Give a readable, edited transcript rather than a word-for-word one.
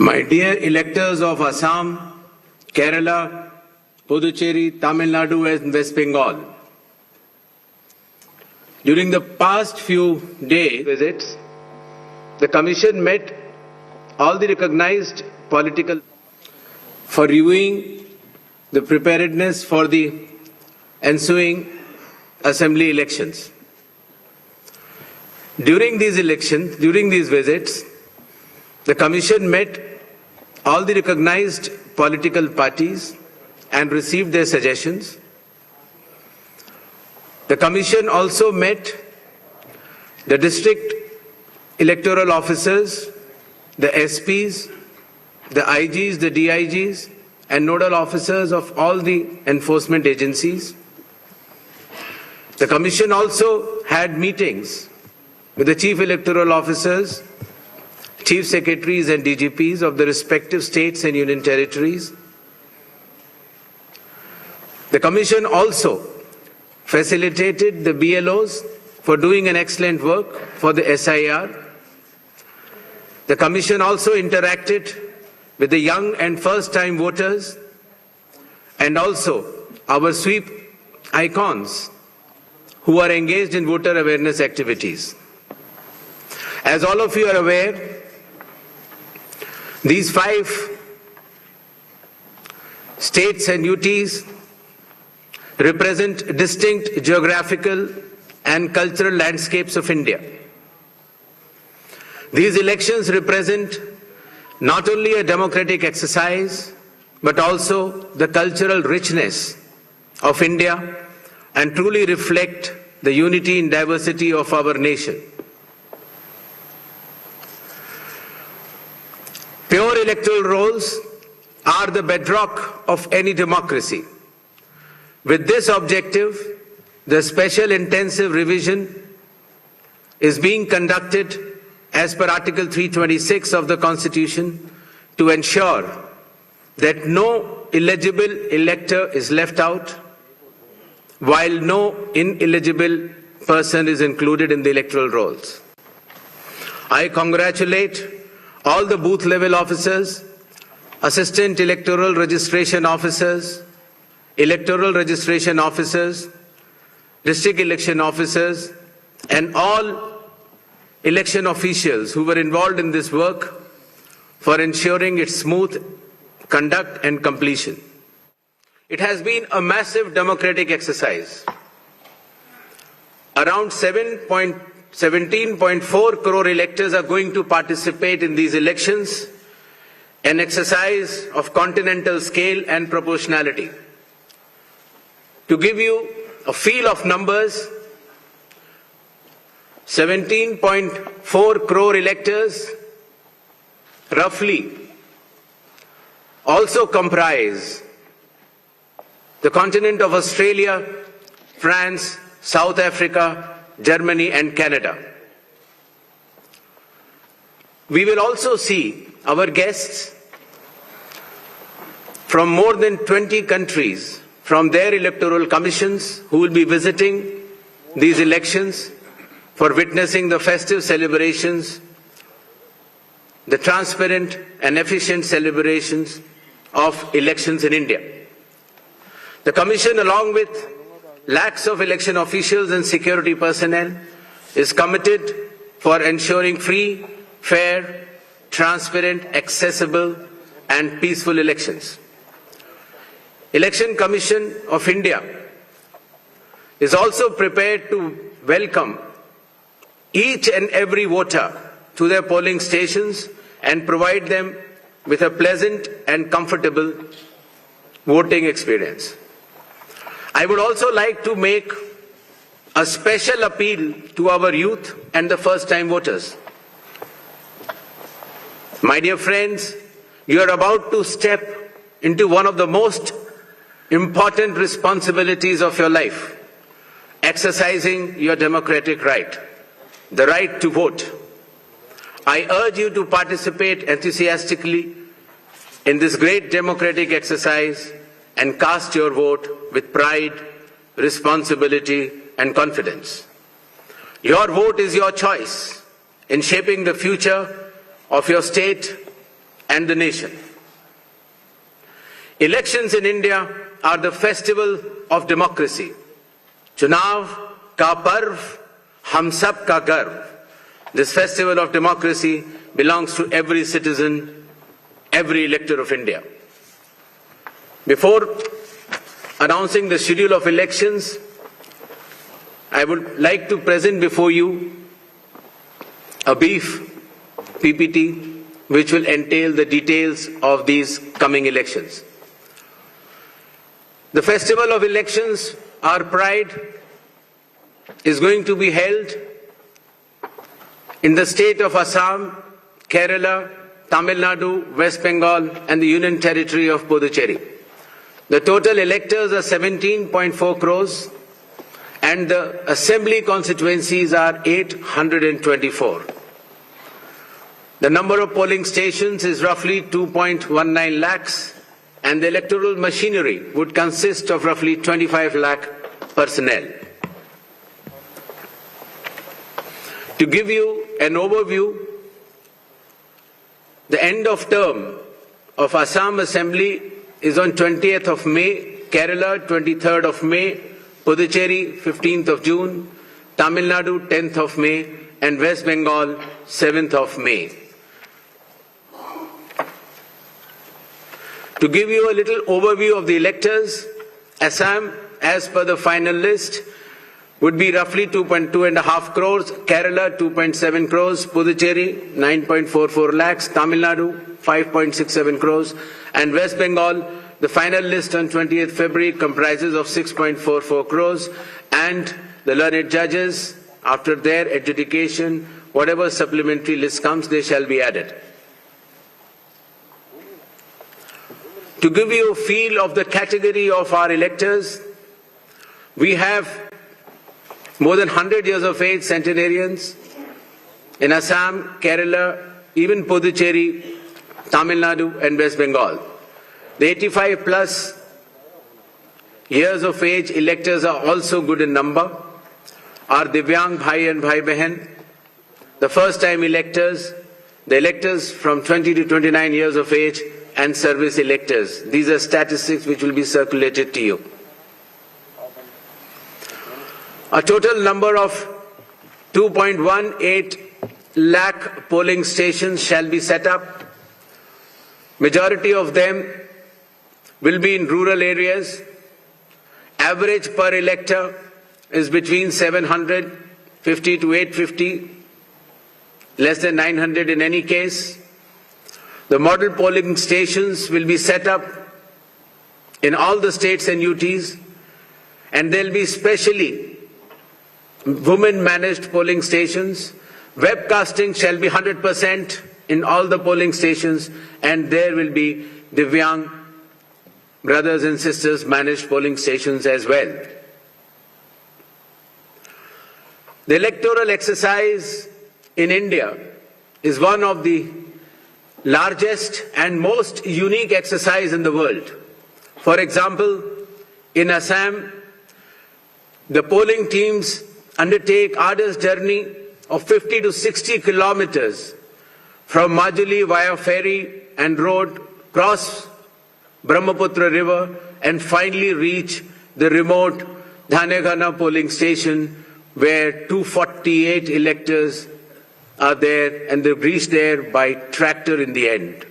My dear electors of Assam, Kerala, Puducherry, Tamil Nadu and West Bengal, during the past few day visits, the Commission met all the recognized political for reviewing the preparedness for the ensuing assembly elections. During these visits, the Commission met all the recognized political parties and received their suggestions. The Commission also met the district electoral officers, the SPs, the IGs, the DIGs, and nodal officers of all the enforcement agencies. The Commission also had meetings with the chief electoral officers, chief secretaries and DGPs of the respective states and union territories. The Commission also facilitated the BLOs for doing an excellent work for the SIR. The Commission also interacted with the young and first-time voters and also our sweep icons who are engaged in voter awareness activities. As all of you are aware, these 5 states and UTs represent distinct geographical and cultural landscapes of India. These elections represent not only a democratic exercise, but also the cultural richness of India and truly reflect the unity and diversity of our nation. Pure electoral rolls are the bedrock of any democracy. With this objective, the special intensive revision is being conducted as per Article 326 of the Constitution to ensure that no ineligible elector is left out, while no ineligible person is included in the electoral rolls. I congratulate all the booth level officers, assistant electoral registration officers, district election officers, and all election officials who were involved in this work for ensuring its smooth conduct and completion. It has been a massive democratic exercise. Around 17.4 crore electors are going to participate in these elections, an exercise of continental scale and proportionality. To give you a feel of numbers, 17.4 crore electors roughly also comprise the continent of Australia, France, South Africa, Germany and Canada. We will also see our guests from more than 20 countries from their electoral commissions who will be visiting these elections for witnessing the festive celebrations, the transparent and efficient celebrations of elections in India. The Commission, along with lakhs of election officials and security personnel, is committed for ensuring free, fair, transparent, accessible and peaceful elections. Election Commission of India is also prepared to welcome each and every voter to their polling stations and provide them with a pleasant and comfortable voting experience. I would also like to make a special appeal to our youth and the first-time voters. My dear friends, you are about to step into one of the most important responsibilities of your life, exercising your democratic right, the right to vote. I urge you to participate enthusiastically in this great democratic exercise and cast your vote with pride, responsibility and confidence. Your vote is your choice in shaping the future of your state, and the nation. Elections in India are the festival of democracy. Chunav ka parv, hum sab ka garv. This festival of democracy belongs to every citizen, every elector of India. Before announcing the schedule of elections, I would like to present before you a brief PPT which will entail the details of these coming elections. The festival of elections, our pride, is going to be held in the state of Assam, Kerala, Tamil Nadu, West Bengal and the Union Territory of Puducherry. The total electors are 17.4 crores and the assembly constituencies are 824. The number of polling stations is roughly 2.19 lakhs and the electoral machinery would consist of roughly 25 lakh personnel. To give you an overview, the end of term of Assam Assembly is on 20th of May, Kerala 23rd of May, Puducherry 15th of June, Tamil Nadu 10th of May and West Bengal 7th of May. To give you a little overview of the electors, Assam, as per the final list, would be roughly 2.5 crores, Kerala 2.7 crores, Puducherry 9.44 lakhs, Tamil Nadu 5.67 crores, and West Bengal, the final list on 20th February comprises of 6.44 crores, and the learned judges, after their adjudication, whatever supplementary list comes, they shall be added. To give you a feel of the category of our electors, we have more than 100 years of age centenarians in Assam, Kerala, even Puducherry, Tamil Nadu and West Bengal. The 85 plus years of age electors are also good in number. Our Divyang Bhai and Bhai Behan, the first time electors, the electors from 20 to 29 years of age and service electors. These are statistics which will be circulated to you. A total number of 2.18 lakh polling stations shall be set up. Majority of them will be in rural areas. Average per elector is between 750 to 850, less than 900 in any case. The model polling stations will be set up in all the states and UTs, and there will be specially women-managed polling stations. Webcasting shall be 100% in all the polling stations, and there will be Divyang brothers and sisters managed polling stations as well. The electoral exercise in India is one of the largest and most unique exercise in the world. For example, in Assam, the polling teams undertake arduous journey of 50 to 60 kilometers from Majuli via ferry and road, cross Brahmaputra river and finally reach the remote Dhanegana polling station where 248 electors are there and they reach there by tractor in the end.